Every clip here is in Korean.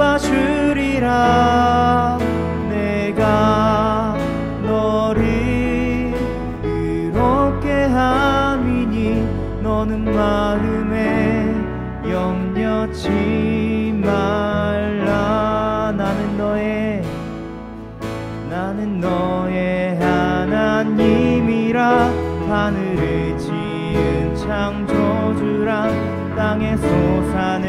잡아주리라. 내가 너를 의롭게 함이니 너는 마음에 염려치 말라. 나는 너의 하나님이라. 하늘을 지은 창조주라. 땅에서 사는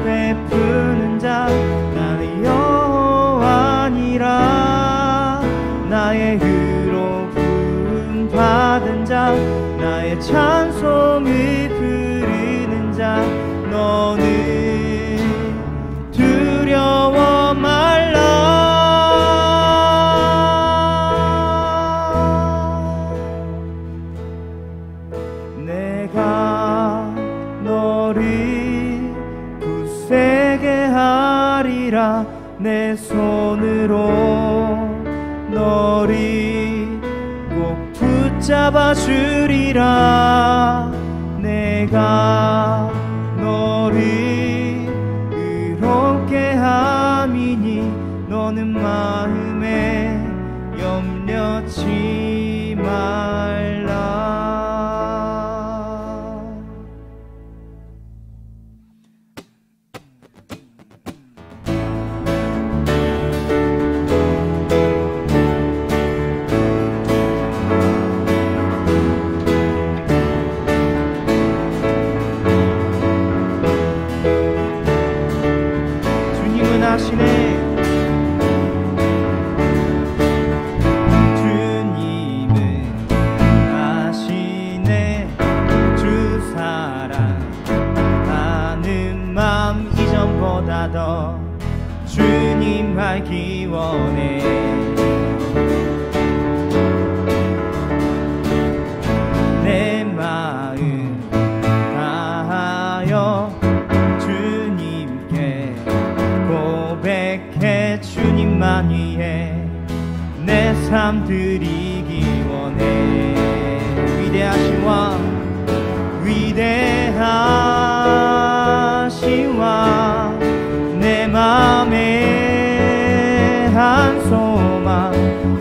베푸는 자 나의 여호와니라. 나의 의로 부름 받은 자 나의 찬송을 부르는 자 너는 두려워 말라. 내가 너를 굳세게 하리라. 내 손으로 너를 꼭 붙잡아 주리라. 내가 너를 의롭게 함이니 너는 마음에 염려치 말라. 주님은 주 사랑하는 맘 이전보다 더 주님 알기 원해. 내 마음 다하여 주님께 고백해. 주님만 위해 내 삶 드리기 원해. 위대하신 왕 위대하신 왕 내 맘에 한 소망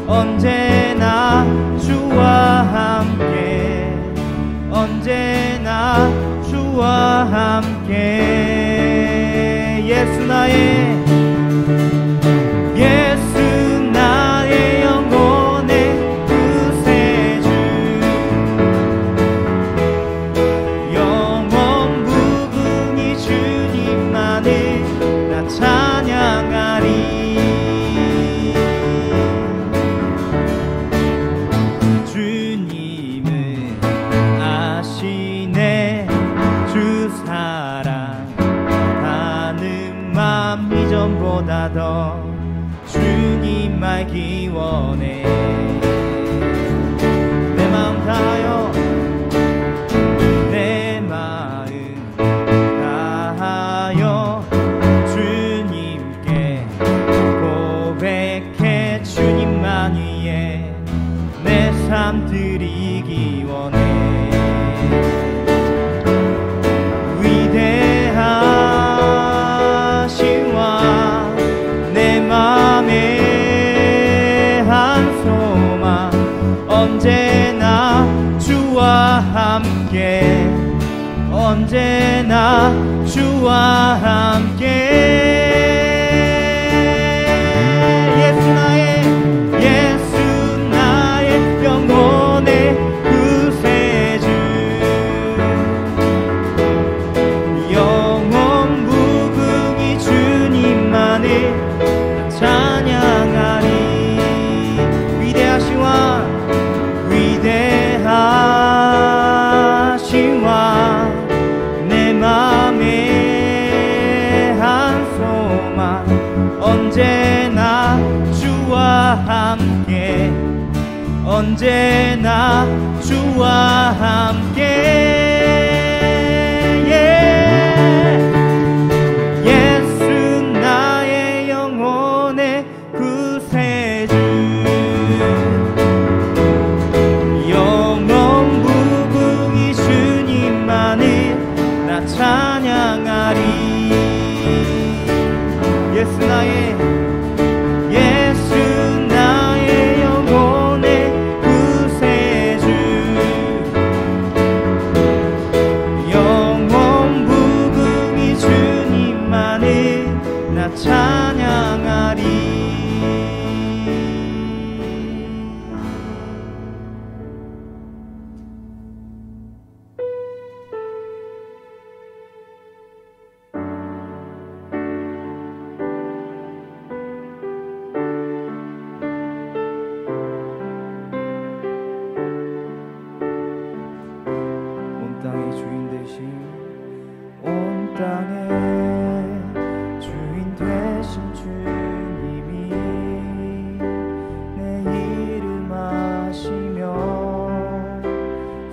언제나 주와 함께 언제나 주와 함께. 예수 나의 영혼의 구세주 영원 무궁히 주님만을 나 찬양하리. 주님은 아시네 주 사랑하는 맘 이전보다 더 주님 알기 원해. 내 마음 다하여 내 마음 다하여 주님께 고백해. 주님만 위해 내 삶 드리기 원해. 위대하신 왕 내 맘에 한 소망 언제나 주와 함께 언제나 주와 함께 예수 나의 영혼의 구세주 영원 무궁히 주님만을 찬양하리 위대하시와 내 맘에 한 소망 언제나 주와 함께 언제나 주와 함께 예수 나의 영혼의 구세주 영원 무궁히 주님만을 나 찬양하리 예수 나의 영혼의 구세주 영원 무궁히 주님만을 나 찬양하리 온 땅의 주인 되신 주님이 내 이름 아시며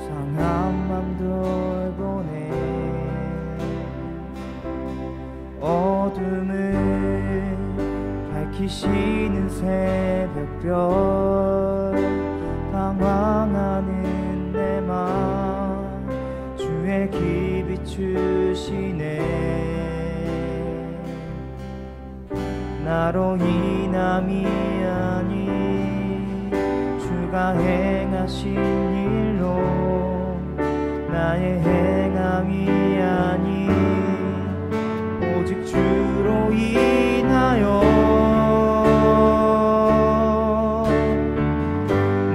상한 맘 돌보네 어둠을 밝히시는 새벽별 방황하는 내 맘 주의 기 비추시네 나로 인함이 아니 주가 행하신 일로 나의 행함이 아니 오직 주로 인하여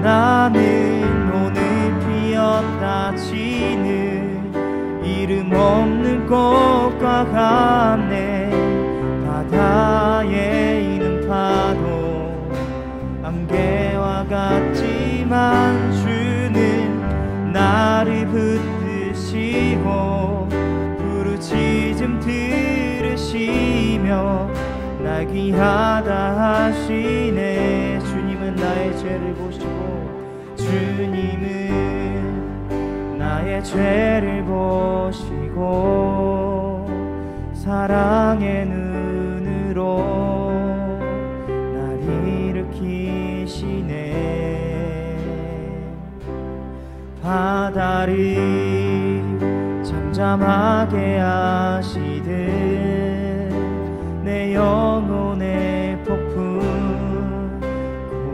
나는 오늘 피었다 지는 이름 없는 꽃과 같네 바다에 있는 파도 안개와 같지만 주는 나를 붙드시고 부르짖음 들으시며 날 귀하다 하시네 주님은 나의 죄를 보시고 주님은 나의 죄를 보시고 사랑의 눈으로 날 일으키시네 바다를 잠잠하게 하시듯 내 영혼의 폭풍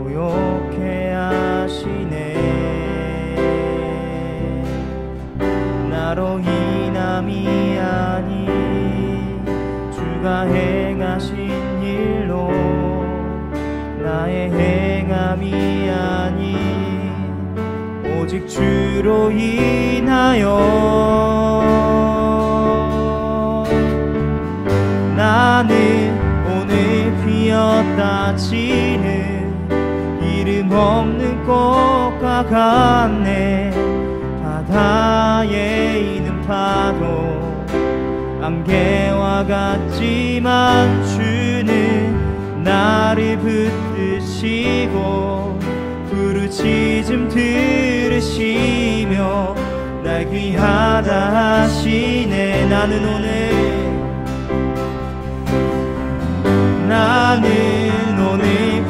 고요케 하시네 나로 인함이 아니 주가 행하신 일로 나의 행함이 아니 오직 주로 인하여 나는 오늘 피었다 지는 이름 없는 꽃과 같네 바다에 있는 파도 안개와 같지만 주는 나를 붙드시고 부르짖음 들으시며 날 귀하다 하시네 나는 오늘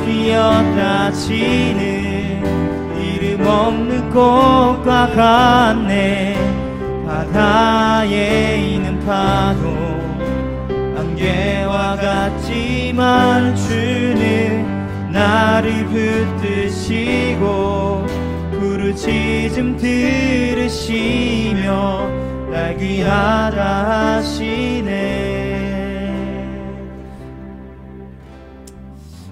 피었다 지는 이름 없는 꽃과 같네 바다에 있는 파도 안개와 같지만 주는 나를 붙드시고 부르짖음 들으시며 날 귀하다 하시네.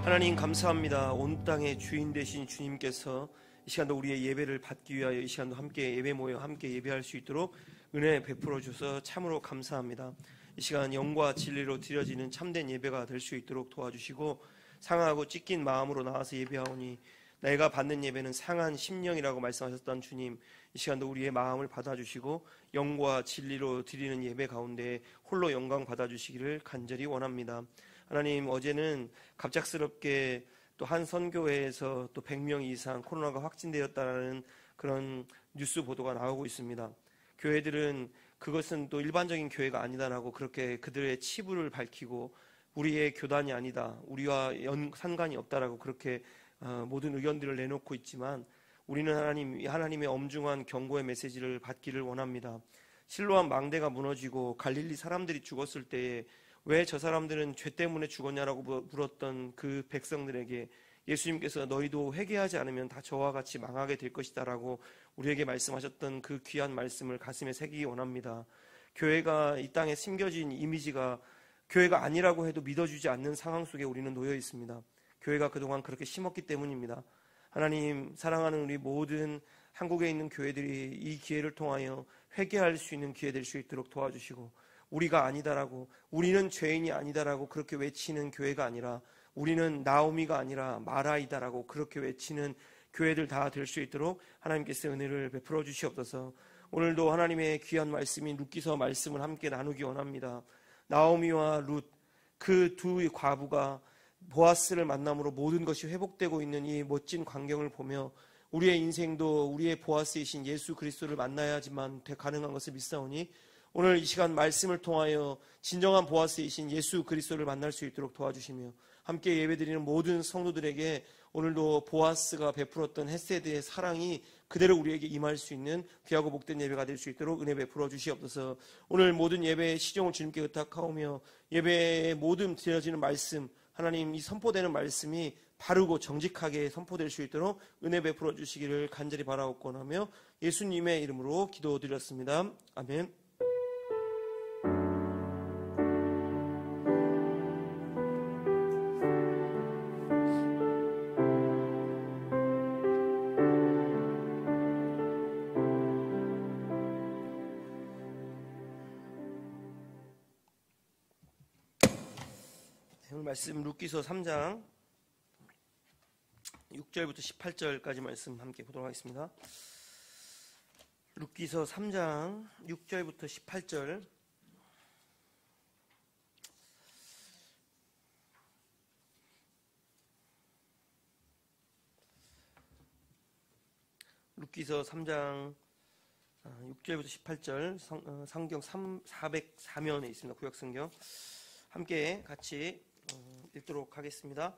하나님 감사합니다. 온 땅의 주인 되신 주님께서 이 시간도 우리의 예배를 받기 위하여 이 시간도 함께 예배 모여 함께 예배할 수 있도록 은혜 베풀어 주셔서 참으로 감사합니다. 이 시간 영과 진리로 드려지는 참된 예배가 될 수 있도록 도와주시고, 상하고 찢긴 마음으로 나와서 예배하오니 내가 받는 예배는 상한 심령이라고 말씀하셨던 주님, 이 시간도 우리의 마음을 받아주시고 영과 진리로 드리는 예배 가운데 홀로 영광 받아주시기를 간절히 원합니다. 하나님, 어제는 갑작스럽게 또 한 선교회에서 또 100명 이상 코로나가 확진되었다는 그런 뉴스 보도가 나오고 있습니다. 교회들은 그것은 또 일반적인 교회가 아니다라고 그렇게 그들의 치부를 밝히고 우리의 교단이 아니다, 우리와 상관이 없다라고 그렇게 모든 의견들을 내놓고 있지만, 우리는 하나님의 엄중한 경고의 메시지를 받기를 원합니다. 실로암 망대가 무너지고 갈릴리 사람들이 죽었을 때에 왜 저 사람들은 죄 때문에 죽었냐라고 물었던 그 백성들에게 예수님께서 너희도 회개하지 않으면 다 저와 같이 망하게 될 것이다 라고 우리에게 말씀하셨던 그 귀한 말씀을 가슴에 새기기 원합니다. 교회가 이 땅에 심겨진 이미지가 교회가 아니라고 해도 믿어주지 않는 상황 속에 우리는 놓여 있습니다. 교회가 그동안 그렇게 심었기 때문입니다. 하나님, 사랑하는 우리 모든 한국에 있는 교회들이 이 기회를 통하여 회개할 수 있는 기회 될 수 있도록 도와주시고, 우리가 아니다라고, 우리는 죄인이 아니다라고 그렇게 외치는 교회가 아니라 우리는 나오미가 아니라 마라이다라고 그렇게 외치는 교회들 다 될 수 있도록 하나님께서 은혜를 베풀어 주시옵소서. 오늘도 하나님의 귀한 말씀인 룻기서 말씀을 함께 나누기 원합니다. 나오미와 룻, 그 두 과부가 보아스를 만남으로 모든 것이 회복되고 있는 이 멋진 광경을 보며 우리의 인생도 우리의 보아스이신 예수 그리스도를 만나야지만 가능한 것을 믿사오니, 오늘 이 시간 말씀을 통하여 진정한 보아스이신 예수 그리스도를 만날 수 있도록 도와주시며, 함께 예배드리는 모든 성도들에게 오늘도 보아스가 베풀었던 헤세드의 사랑이 그대로 우리에게 임할 수 있는 귀하고 복된 예배가 될 수 있도록 은혜 베풀어 주시옵소서. 오늘 모든 예배의 시종을 주님께 의탁하오며, 예배의 모든 드려지는 말씀, 하나님, 이 선포되는 말씀이 바르고 정직하게 선포될 수 있도록 은혜 베풀어 주시기를 간절히 바라옵고나며 예수님의 이름으로 기도드렸습니다. 아멘. 오늘 말씀 룻기서 3장 6절부터 18절까지 말씀 함께 보도록 하겠습니다. 룻기서 3장 6절부터 18절. 룻기서 3장 6절부터 18절 성경 404면에 있습니다. 구역성경 함께 같이 읽도록 하겠습니다.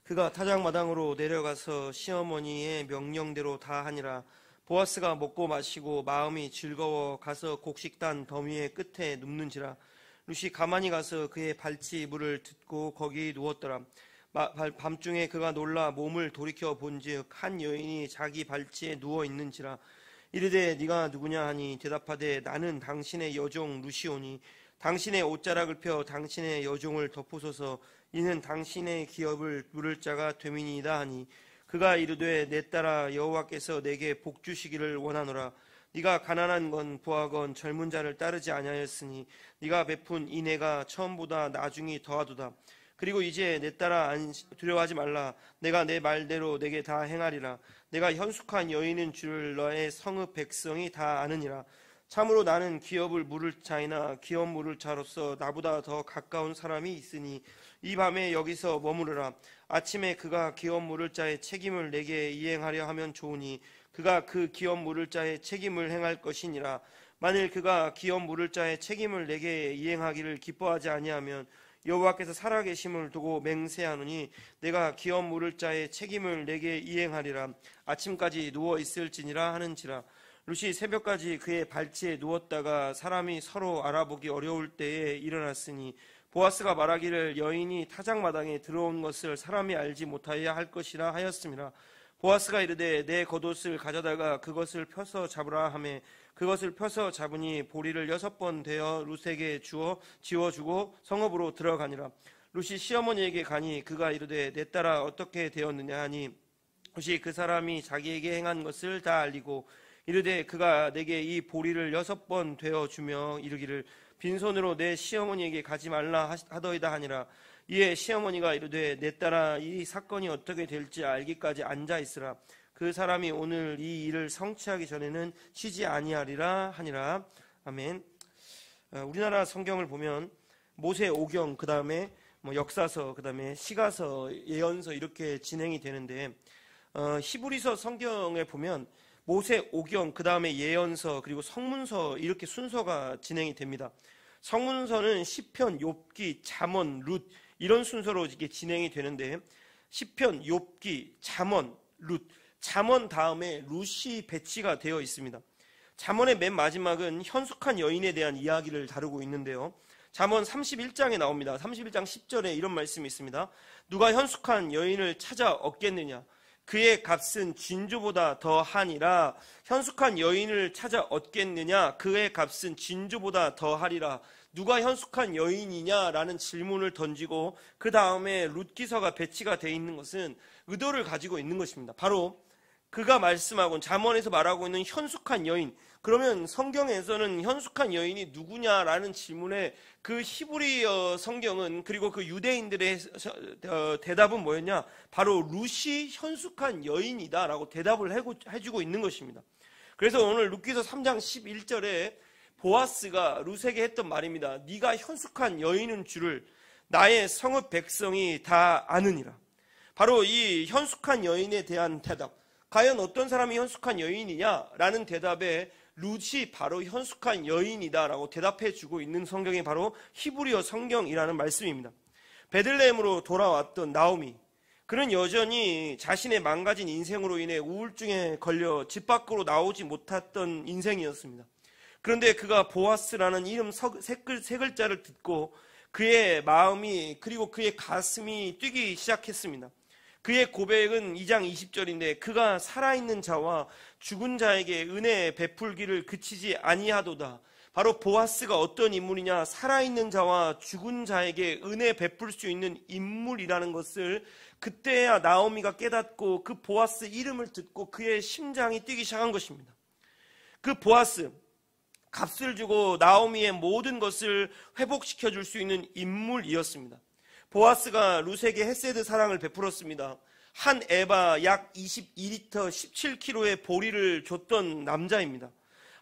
그가 타작마당으로 내려가서 시어머니의 명령대로 다 하니라. 보아스가 먹고 마시고 마음이 즐거워 가서 곡식단 더미의 끝에 눕는지라. 룻이 가만히 가서 그의 발치 물을 듣고 거기 누웠더라. 밤중에 그가 놀라 몸을 돌이켜 본즉 한 여인이 자기 발치에 누워 있는지라. 이르되 네가 누구냐 하니 대답하되 나는 당신의 여종 룻이오니 당신의 옷자락을 펴 당신의 여종을 덮으소서. 이는 당신의 기업을 물을 자가 됨이니이다 하니, 그가 이르되 내 딸아 여호와께서 내게 복 주시기를 원하노라. 네가 가난한 건 부하건 젊은 자를 따르지 아니하였으니 네가 베푼 인애가 처음보다 나중이 더하도다. 그리고 이제 내 딸아 두려워하지 말라. 내가 내 말대로 내게 다 행하리라. 내가 현숙한 여인인 줄 너의 성읍 백성이 다 아느니라. 참으로 나는 기업을 물을 자이나 기업 물을 자로서 나보다 더 가까운 사람이 있으니 이 밤에 여기서 머무르라. 아침에 그가 기업 물을 자의 책임을 내게 이행하려 하면 좋으니 그가 그 기업 물을 자의 책임을 행할 것이니라. 만일 그가 기업 물을 자의 책임을 내게 이행하기를 기뻐하지 아니하면 여호와께서 살아계심을 두고 맹세하노니 내가 기업 물을 자의 책임을 내게 이행하리라. 아침까지 누워 있을지니라 하는지라. 룻이 새벽까지 그의 발치에 누웠다가 사람이 서로 알아보기 어려울 때에 일어났으니 보아스가 말하기를 여인이 타작마당에 들어온 것을 사람이 알지 못하여야 할 것이라 하였습니다. 보아스가 이르되 내 겉옷을 가져다가 그것을 펴서 잡으라 하매 그것을 펴서 잡으니 보리를 6번 되어 룻에게 지워주고 성읍으로 들어가니라. 룻이 시어머니에게 가니 그가 이르되 내 딸아 어떻게 되었느냐 하니 룻이 그 사람이 자기에게 행한 것을 다 알리고 이르되 그가 내게 이 보리를 6번 되어 주며 이르기를 빈손으로 내 시어머니에게 가지 말라 하더이다 하니라. 이에 시어머니가 이르되 내 딸아 이 사건이 어떻게 될지 알기까지 앉아 있으라. 그 사람이 오늘 이 일을 성취하기 전에는 쉬지 아니하리라 하니라. 아멘. 우리나라 성경을 보면 모세오경, 그 다음에 역사서, 그 다음에 시가서, 예언서 이렇게 진행이 되는데 히브리서 성경에 보면 모세오경, 그 다음에 예언서, 그리고 성문서 이렇게 순서가 진행이 됩니다. 성문서는 시편, 욥기, 잠언, 룻 이런 순서로 이게 진행이 되는데 시편, 욥기, 잠언, 룻, 잠언 다음에 룻이 배치가 되어 있습니다. 잠언의 맨 마지막은 현숙한 여인에 대한 이야기를 다루고 있는데요. 잠언 31장에 나옵니다. 31장 10절에 이런 말씀이 있습니다. 누가 현숙한 여인을 찾아 얻겠느냐? 그의 값은 진주보다 더하니라. 현숙한 여인을 찾아 얻겠느냐? 그의 값은 진주보다 더하리라. 누가 현숙한 여인이냐라는 질문을 던지고 그 다음에 룻기서가 배치가 되어 있는 것은 의도를 가지고 있는 것입니다. 바로 그가 말씀하고 잠언에서 말하고 있는 현숙한 여인, 그러면 성경에서는 현숙한 여인이 누구냐라는 질문에 그 히브리어 성경은, 그리고 그 유대인들의 대답은 뭐였냐? 바로 룻이 현숙한 여인이다라고 대답을 해주고 있는 것입니다. 그래서 오늘 룻기서 3장 11절에 보아스가 룻에게 했던 말입니다. 네가 현숙한 여인인 줄을 나의 성읍 백성이 다 아느니라. 바로 이 현숙한 여인에 대한 대답, 과연 어떤 사람이 현숙한 여인이냐라는 대답에 룻이 바로 현숙한 여인이다라고 대답해 주고 있는 성경이 바로 히브리어 성경이라는 말씀입니다. 베들레헴으로 돌아왔던 나오미, 그는 여전히 자신의 망가진 인생으로 인해 우울증에 걸려 집 밖으로 나오지 못했던 인생이었습니다. 그런데 그가 보아스라는 이름 세 글자를 듣고 그의 마음이, 그리고 그의 가슴이 뛰기 시작했습니다. 그의 고백은 2장 20절인데 그가 살아있는 자와 죽은 자에게 은혜 베풀기를 그치지 아니하도다. 바로 보아스가 어떤 인물이냐? 살아있는 자와 죽은 자에게 은혜 베풀 수 있는 인물이라는 것을 그때야 나오미가 깨닫고 그 보아스 이름을 듣고 그의 심장이 뛰기 시작한 것입니다. 그 보아스, 값을 주고 나오미의 모든 것을 회복시켜 줄 수 있는 인물이었습니다. 보아스가 룻에게 헤세드 사랑을 베풀었습니다. 한 에바 약 22리터 17kg의 보리를 줬던 남자입니다.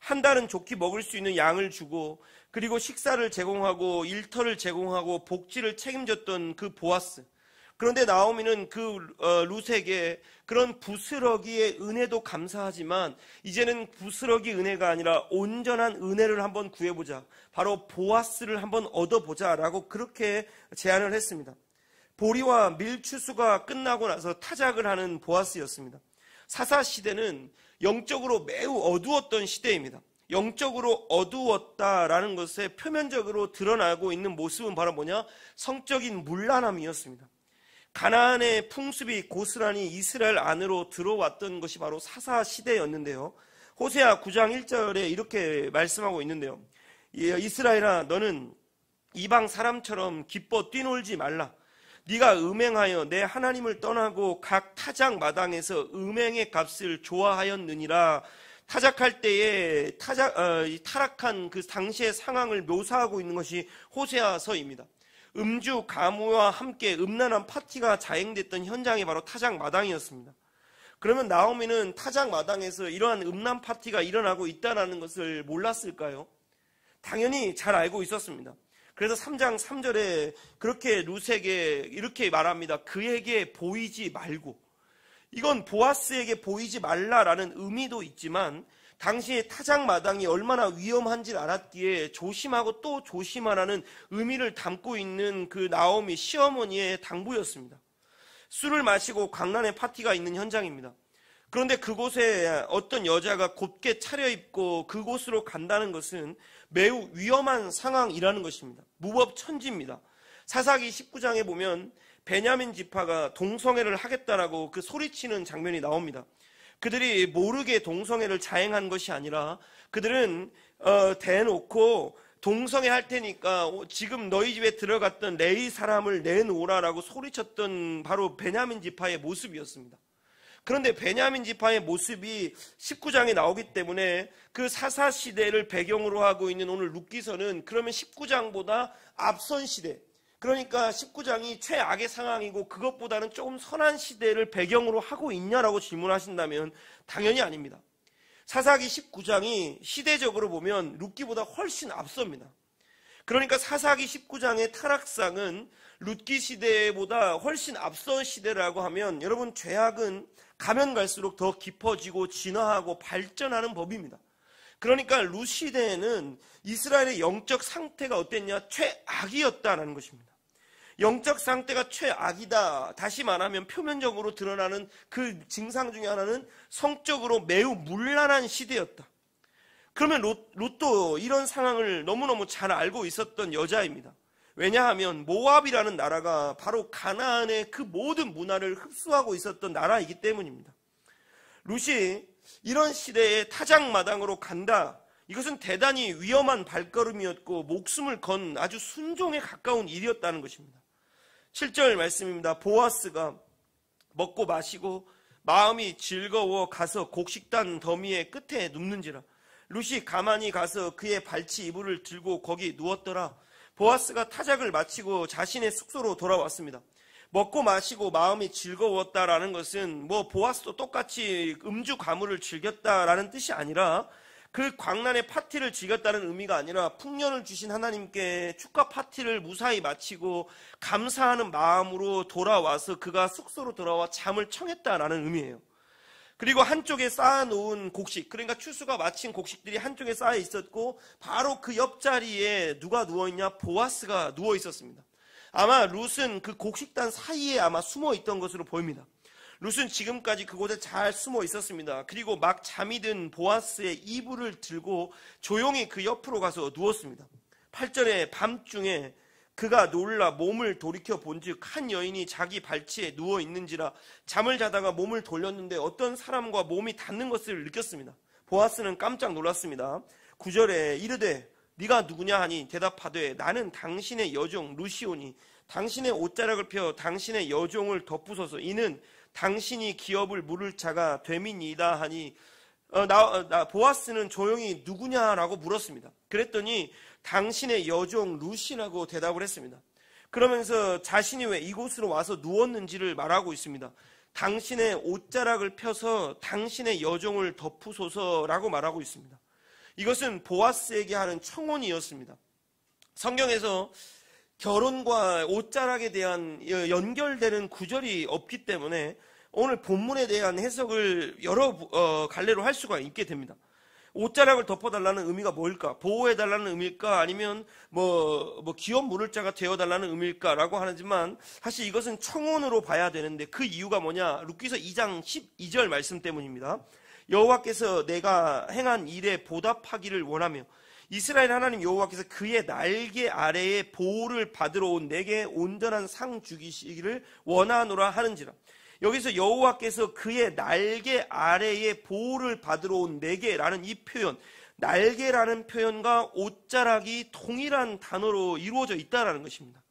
한 달은 좋게 먹을 수 있는 양을 주고 그리고 식사를 제공하고 일터를 제공하고 복지를 책임졌던 그 보아스. 그런데 나오미는 그 룻에게 그런 부스러기의 은혜도 감사하지만 이제는 부스러기 은혜가 아니라 온전한 은혜를 한번 구해보자, 바로 보아스를 한번 얻어보자 라고 그렇게 제안을 했습니다. 보리와 밀 추수가 끝나고 나서 타작을 하는 보아스였습니다. 사사시대는 영적으로 매우 어두웠던 시대입니다. 영적으로 어두웠다라는 것에 표면적으로 드러나고 있는 모습은 바로 뭐냐? 성적인 문란함이었습니다. 가나안의 풍습이 고스란히 이스라엘 안으로 들어왔던 것이 바로 사사시대였는데요. 호세아 9장 1절에 이렇게 말씀하고 있는데요. 이스라엘아, 너는 이방 사람처럼 기뻐 뛰놀지 말라. 네가 음행하여 내 하나님을 떠나고 각 타작 마당에서 음행의 값을 좋아하였느니라. 타작할 때에 타락한 그 당시의 상황을 묘사하고 있는 것이 호세아서입니다. 음주, 가무와 함께 음란한 파티가 자행됐던 현장이 바로 타작 마당이었습니다. 그러면 나오미는 타작 마당에서 이러한 음란 파티가 일어나고 있다는 것을 몰랐을까요? 당연히 잘 알고 있었습니다. 그래서 3장 3절에 그렇게 룻에게 이렇게 말합니다. 그에게 보이지 말고. 이건 보아스에게 보이지 말라라는 의미도 있지만 당시에 타작 마당이 얼마나 위험한지 알았기에 조심하고 또 조심하라는 의미를 담고 있는 그 나오미 시어머니의 당부였습니다. 술을 마시고 광란의 파티가 있는 현장입니다. 그런데 그곳에 어떤 여자가 곱게 차려입고 그곳으로 간다는 것은 매우 위험한 상황이라는 것입니다. 무법천지입니다. 사사기 19장에 보면 베냐민 지파가 동성애를 하겠다라고 그 소리치는 장면이 나옵니다. 그들이 모르게 동성애를 자행한 것이 아니라 그들은 대놓고 동성애 할 테니까 지금 너희 집에 들어갔던 레위 사람을 내놓으라라고 소리쳤던 바로 베냐민 지파의 모습이었습니다. 그런데 베냐민 지파의 모습이 19장에 나오기 때문에 그 사사시대를 배경으로 하고 있는 오늘 룻기서는 그러면 19장보다 앞선 시대, 그러니까 19장이 최악의 상황이고 그것보다는 조금 선한 시대를 배경으로 하고 있냐라고 질문하신다면 당연히 아닙니다. 사사기 19장이 시대적으로 보면 룻기보다 훨씬 앞섭니다. 그러니까 사사기 19장의 타락상은 룻기 시대보다 훨씬 앞선 시대라고 하면 여러분, 죄악은 가면 갈수록 더 깊어지고 진화하고 발전하는 법입니다. 그러니까 룻 시대에는 이스라엘의 영적 상태가 어땠냐? 최악이었다는 것입니다. 영적 상태가 최악이다. 다시 말하면 표면적으로 드러나는 그 증상 중에 하나는 성적으로 매우 문란한 시대였다. 그러면 룻도 이런 상황을 너무너무 잘 알고 있었던 여자입니다. 왜냐하면 모압이라는 나라가 바로 가나안의 그 모든 문화를 흡수하고 있었던 나라이기 때문입니다. 룻이 이런 시대에 타작마당으로 간다. 이것은 대단히 위험한 발걸음이었고 목숨을 건 아주 순종에 가까운 일이었다는 것입니다. 7절 말씀입니다. 보아스가 먹고 마시고 마음이 즐거워 가서 곡식단 더미의 끝에 눕는지라. 룻이 가만히 가서 그의 발치 이불을 들고 거기 누웠더라. 보아스가 타작을 마치고 자신의 숙소로 돌아왔습니다. 먹고 마시고 마음이 즐거웠다라는 것은 보아스도 똑같이 음주 가물을 즐겼다라는 뜻이 아니라 그 광란의 파티를 즐겼다는 의미가 아니라 풍년을 주신 하나님께 축하 파티를 무사히 마치고 감사하는 마음으로 돌아와서 그가 숙소로 돌아와 잠을 청했다라는 의미예요. 그리고 한쪽에 쌓아놓은 곡식, 그러니까 추수가 마친 곡식들이 한쪽에 쌓여 있었고 바로 그 옆자리에 누가 누워있냐? 보아스가 누워 있었습니다. 아마 룻은 그 곡식단 사이에 아마 숨어 있던 것으로 보입니다. 룻은 지금까지 그곳에 잘 숨어 있었습니다. 그리고 막 잠이 든 보아스의 이불을 들고 조용히 그 옆으로 가서 누웠습니다. 8절에 밤중에 그가 놀라 몸을 돌이켜 본즉 한 여인이 자기 발치에 누워 있는지라. 잠을 자다가 몸을 돌렸는데 어떤 사람과 몸이 닿는 것을 느꼈습니다. 보아스는 깜짝 놀랐습니다. 9절에 이르되 네가 누구냐 하니 대답하되 나는 당신의 여종 룻이오니 당신의 옷자락을 펴 당신의 여종을 덮으소서. 이는 당신이 기업을 물을 자가 됨이니이다 하니 보아스는 조용히 누구냐라고 물었습니다. 그랬더니 당신의 여종 룻이라고 대답을 했습니다. 그러면서 자신이 왜 이곳으로 와서 누웠는지를 말하고 있습니다. 당신의 옷자락을 펴서 당신의 여종을 덮으소서라고 말하고 있습니다. 이것은 보아스에게 하는 청혼이었습니다. 성경에서 결혼과 옷자락에 대한 연결되는 구절이 없기 때문에 오늘 본문에 대한 해석을 여러 갈래로 할 수가 있게 됩니다. 옷자락을 덮어달라는 의미가 뭘까? 보호해달라는 의미일까? 아니면 기업 물을 자가 되어달라는 의미일까라고 하지만 사실 이것은 청혼으로 봐야 되는데 그 이유가 뭐냐? 룻기서 2장 12절 말씀 때문입니다. 여호와께서 내가 행한 일에 보답하기를 원하며 이스라엘 하나님 여호와께서 그의 날개 아래에 보호를 받으러 온 내게 온전한 상 주기시기를 원하노라 하는지라. 여기서 여호와께서 그의 날개 아래에 보호를 받으러 온 내게라는 이 표현, 날개라는 표현과 옷자락이 동일한 단어로 이루어져 있다는 것입니다.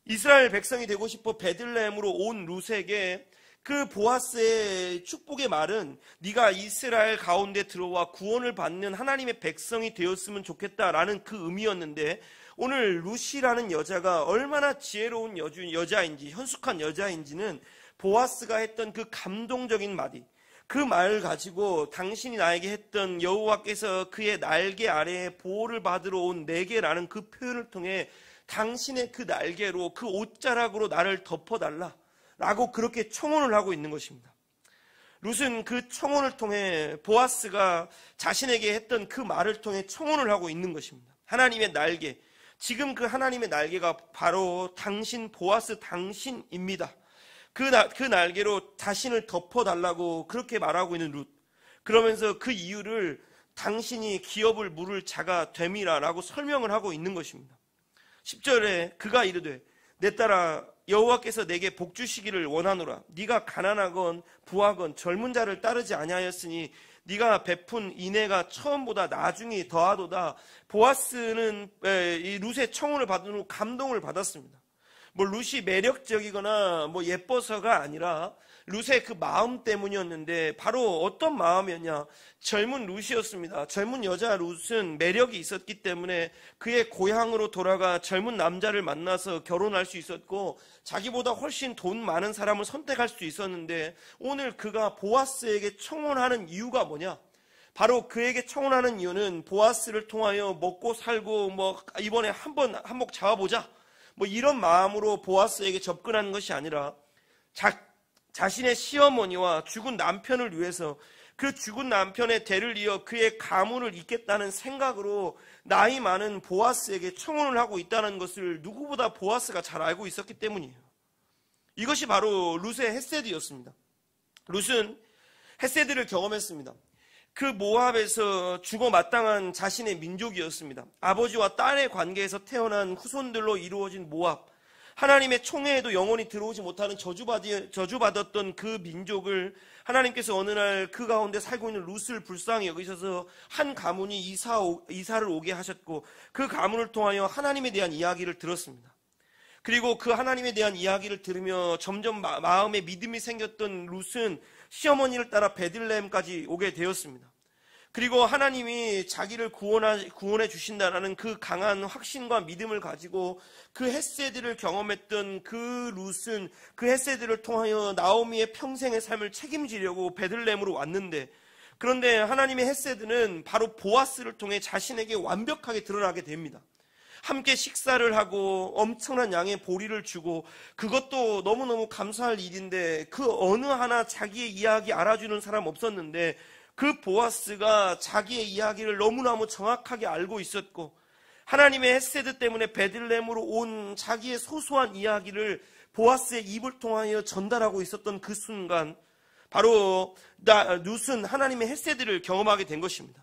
이스라엘 백성이 되고 싶어 베들레헴으로 온 룻에게 그 보아스의 축복의 말은 네가 이스라엘 가운데 들어와 구원을 받는 하나님의 백성이 되었으면 좋겠다라는 그 의미였는데 오늘 룻이라는 여자가 얼마나 지혜로운 여자인지 현숙한 여자인지는 보아스가 했던 그 감동적인 말이 그 말을 가지고 당신이 나에게 했던 여호와께서 그의 날개 아래에 보호를 받으러 온 내게라는 그 표현을 통해 당신의 그 날개로 그 옷자락으로 나를 덮어달라 라고 그렇게 청혼을 하고 있는 것입니다. 룻은 그 청혼을 통해 보아스가 자신에게 했던 그 말을 통해 청혼을 하고 있는 것입니다. 하나님의 날개, 지금 그 하나님의 날개가 바로 당신 보아스 당신입니다. 그 날개로 자신을 덮어달라고 그렇게 말하고 있는 룻. 그러면서 그 이유를 당신이 기업을 물을 자가 됨이라라고 설명을 하고 있는 것입니다. 10절에 그가 이르되 내 딸아 여호와께서 내게 복 주시기를 원하노라. 네가 가난하건 부하건 젊은 자를 따르지 아니하였으니 네가 베푼 인애가 처음보다 나중이 더하도다. 보아스는 이 룻의 청혼을 받은 후 감동을 받았습니다. 뭐 룻이 매력적이거나 뭐 예뻐서가 아니라 룻의 그 마음 때문이었는데, 바로 어떤 마음이었냐? 젊은 룻이었습니다. 젊은 여자 룻은 매력이 있었기 때문에 그의 고향으로 돌아가 젊은 남자를 만나서 결혼할 수 있었고, 자기보다 훨씬 돈 많은 사람을 선택할 수 있었는데, 오늘 그가 보아스에게 청혼하는 이유가 뭐냐? 바로 그에게 청혼하는 이유는 보아스를 통하여 먹고 살고 뭐 이번에 한몫 잡아보자, 뭐 이런 마음으로 보아스에게 접근하는 것이 아니라 자신의 시어머니와 죽은 남편을 위해서 그 죽은 남편의 대를 이어 그의 가문을 잇겠다는 생각으로 나이 많은 보아스에게 청혼을 하고 있다는 것을 누구보다 보아스가 잘 알고 있었기 때문이에요. 이것이 바로 룻의 헤세드였습니다. 룻은 헤세드를 경험했습니다. 그 모압에서 죽어 마땅한 자신의 민족이었습니다. 아버지와 딸의 관계에서 태어난 후손들로 이루어진 모압, 하나님의 총회에도 영원히 들어오지 못하는 저주받았던 그 민족을 하나님께서 어느 날 그 가운데 살고 있는 룻을 불쌍히 여기셔서 한 가문이 이사를 오게 하셨고, 그 가문을 통하여 하나님에 대한 이야기를 들었습니다. 그리고 그 하나님에 대한 이야기를 들으며 점점 마음에 믿음이 생겼던 룻은 시어머니를 따라 베들레헴까지 오게 되었습니다. 그리고 하나님이 자기를 구원해 주신다라는 그 강한 확신과 믿음을 가지고 그 헤세드를 경험했던 그 룻은 그 헤세드를 통하여 나오미의 평생의 삶을 책임지려고 베들레헴으로 왔는데, 그런데 하나님의 헤세드는 바로 보아스를 통해 자신에게 완벽하게 드러나게 됩니다. 함께 식사를 하고 엄청난 양의 보리를 주고, 그것도 너무너무 감사할 일인데 그 어느 하나 자기의 이야기 알아주는 사람 없었는데, 그 보아스가 자기의 이야기를 너무너무 정확하게 알고 있었고, 하나님의 헤세드 때문에 베들레헴으로 온 자기의 소소한 이야기를 보아스의 입을 통하여 전달하고 있었던 그 순간, 바로 룻은 하나님의 헤세드를 경험하게 된 것입니다.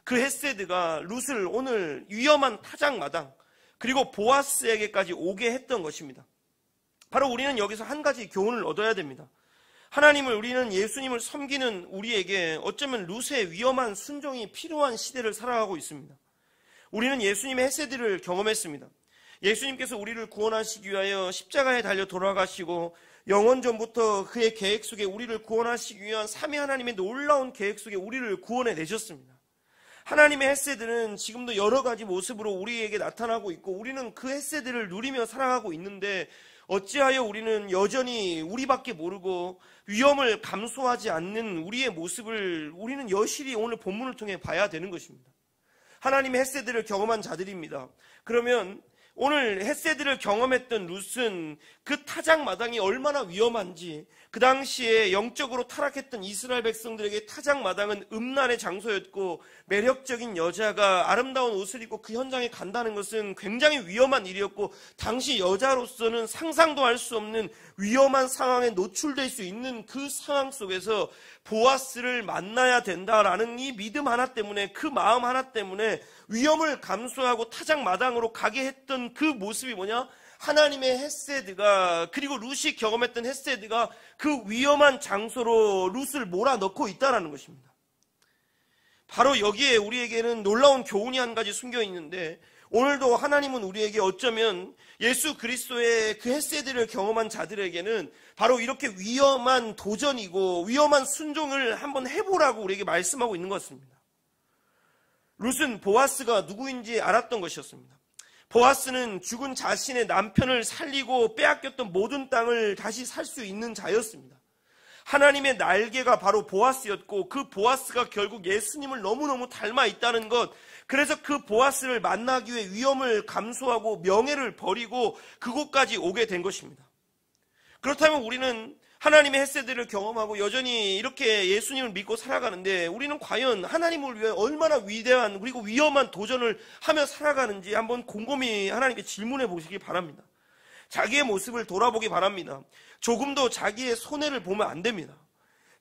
그 헤세드가 룻을 오늘 위험한 타작마당, 그리고 보아스에게까지 오게 했던 것입니다. 바로 우리는 여기서 한 가지 교훈을 얻어야 됩니다. 우리는 예수님을 섬기는 우리에게 어쩌면 룻의 위험한 순종이 필요한 시대를 살아가고 있습니다. 우리는 예수님의 헤세드를 경험했습니다. 예수님께서 우리를 구원하시기 위하여 십자가에 달려 돌아가시고, 영원전부터 그의 계획 속에 우리를 구원하시기 위한 삼위 하나님의 놀라운 계획 속에 우리를 구원해 내셨습니다. 하나님의 헤세드는 지금도 여러 가지 모습으로 우리에게 나타나고 있고, 우리는 그 헤세드를 누리며 살아가고 있는데, 어찌하여 우리는 여전히 우리밖에 모르고 위험을 감수하지 않는 우리의 모습을 우리는 여실히 오늘 본문을 통해 봐야 되는 것입니다. 하나님의 헤세드를 경험한 자들입니다. 그러면 오늘 헤세드를 경험했던 룻은 그 타작마당이 얼마나 위험한지, 그 당시에 영적으로 타락했던 이스라엘 백성들에게 타작마당은 음란의 장소였고, 매력적인 여자가 아름다운 옷을 입고 그 현장에 간다는 것은 굉장히 위험한 일이었고, 당시 여자로서는 상상도 할 수 없는 위험한 상황에 노출될 수 있는 그 상황 속에서 보아스를 만나야 된다라는 이 믿음 하나 때문에, 그 마음 하나 때문에 위험을 감수하고 타작마당으로 가게 했던 그 모습이 뭐냐? 하나님의 헤세드가, 그리고 룻이 경험했던 헤세드가 그 위험한 장소로 룻을 몰아넣고 있다는 것입니다. 바로 여기에 우리에게는 놀라운 교훈이 한 가지 숨겨 있는데, 오늘도 하나님은 우리에게 어쩌면 예수 그리스도의 그 헤세드를 경험한 자들에게는 바로 이렇게 위험한 도전이고 위험한 순종을 한번 해보라고 우리에게 말씀하고 있는 것 같습니다. 룻은 보아스가 누구인지 알았던 것이었습니다. 보아스는 죽은 자신의 남편을 살리고 빼앗겼던 모든 땅을 다시 살 수 있는 자였습니다. 하나님의 날개가 바로 보아스였고, 그 보아스가 결국 예수님을 너무너무 닮아 있다는 것, 그래서 그 보아스를 만나기 위해 위험을 감수하고 명예를 버리고 그곳까지 오게 된 것입니다. 그렇다면 우리는 하나님의 헤세드를 경험하고 여전히 이렇게 예수님을 믿고 살아가는데, 우리는 과연 하나님을 위해 얼마나 위대한 그리고 위험한 도전을 하며 살아가는지 한번 곰곰이 하나님께 질문해 보시기 바랍니다. 자기의 모습을 돌아보기 바랍니다. 조금도 자기의 손해를 보면 안 됩니다.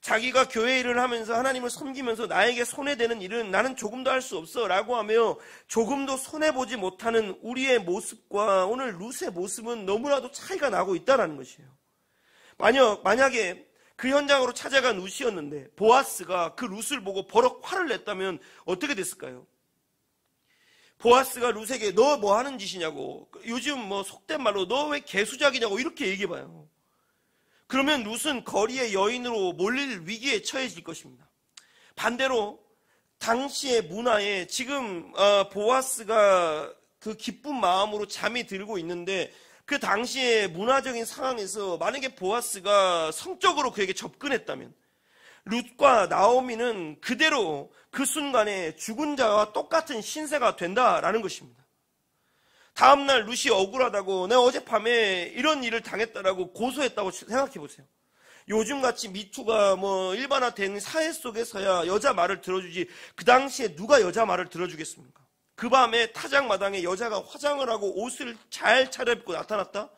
자기가 교회 일을 하면서 하나님을 섬기면서 나에게 손해되는 일은 나는 조금도 할 수 없어 라고 하며 조금도 손해보지 못하는 우리의 모습과 오늘 룻의 모습은 너무나도 차이가 나고 있다는 것이에요. 만약에 그 현장으로 찾아간 룻이었는데 보아스가 그 룻을 보고 버럭 화를 냈다면 어떻게 됐을까요? 보아스가 룻에게 너 뭐 하는 짓이냐고, 요즘 뭐 속된 말로 너 왜 개수작이냐고 이렇게 얘기해봐요. 그러면 룻은 거리의 여인으로 몰릴 위기에 처해질 것입니다. 반대로 당시의 문화에 지금 보아스가 그 기쁜 마음으로 잠이 들고 있는데 그 당시의 문화적인 상황에서 만약에 보아스가 성적으로 그에게 접근했다면 룻과 나오미는 그대로 그 순간에 죽은 자와 똑같은 신세가 된다라는 것입니다. 다음날 룻이 억울하다고 내가 어젯밤에 이런 일을 당했다라고 고소했다고 생각해 보세요. 요즘같이 미투가 뭐 일반화된 사회 속에서야 여자 말을 들어주지 그 당시에 누가 여자 말을 들어주겠습니까? 그 밤에 타작마당에 여자가 화장을 하고 옷을 잘 차려입고 나타났다?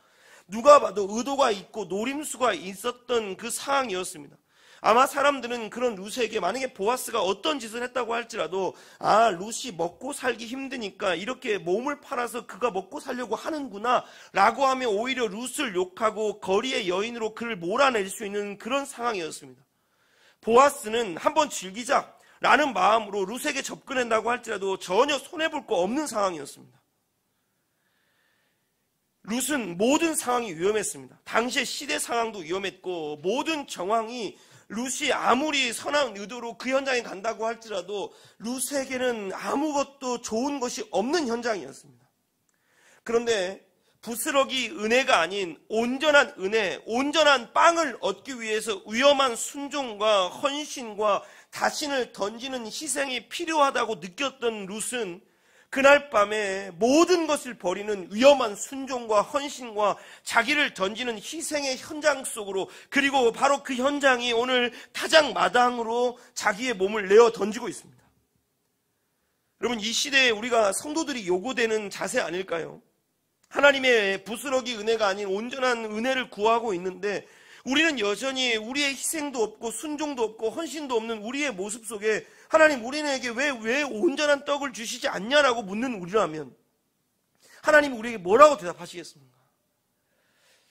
누가 봐도 의도가 있고 노림수가 있었던 그 상황이었습니다. 아마 사람들은 그런 룻에게 만약에 보아스가 어떤 짓을 했다고 할지라도 룻이 먹고 살기 힘드니까 이렇게 몸을 팔아서 그가 먹고 살려고 하는구나 라고 하며 오히려 룻을 욕하고 거리의 여인으로 그를 몰아낼 수 있는 그런 상황이었습니다. 보아스는 한번 즐기자 라는 마음으로 룻에게 접근한다고 할지라도 전혀 손해볼 거 없는 상황이었습니다. 룻은 모든 상황이 위험했습니다. 당시의 시대 상황도 위험했고 모든 정황이 룻이 아무리 선한 의도로 그 현장에 간다고 할지라도 룻에게는 아무것도 좋은 것이 없는 현장이었습니다. 그런데 부스러기 은혜가 아닌 온전한 은혜, 온전한 빵을 얻기 위해서 위험한 순종과 헌신과 자신을 던지는 희생이 필요하다고 느꼈던 룻은 그날 밤에 모든 것을 버리는 위험한 순종과 헌신과 자기를 던지는 희생의 현장 속으로, 그리고 바로 그 현장이 오늘 타작마당으로 자기의 몸을 내어 던지고 있습니다. 여러분, 이 시대에 우리가 성도들이 요구되는 자세 아닐까요? 하나님의 부스러기 은혜가 아닌 온전한 은혜를 구하고 있는데 우리는 여전히 우리의 희생도 없고 순종도 없고 헌신도 없는 우리의 모습 속에 하나님 우리에게 왜 온전한 떡을 주시지 않냐라고 묻는 우리라면 하나님이 우리에게 뭐라고 대답하시겠습니까?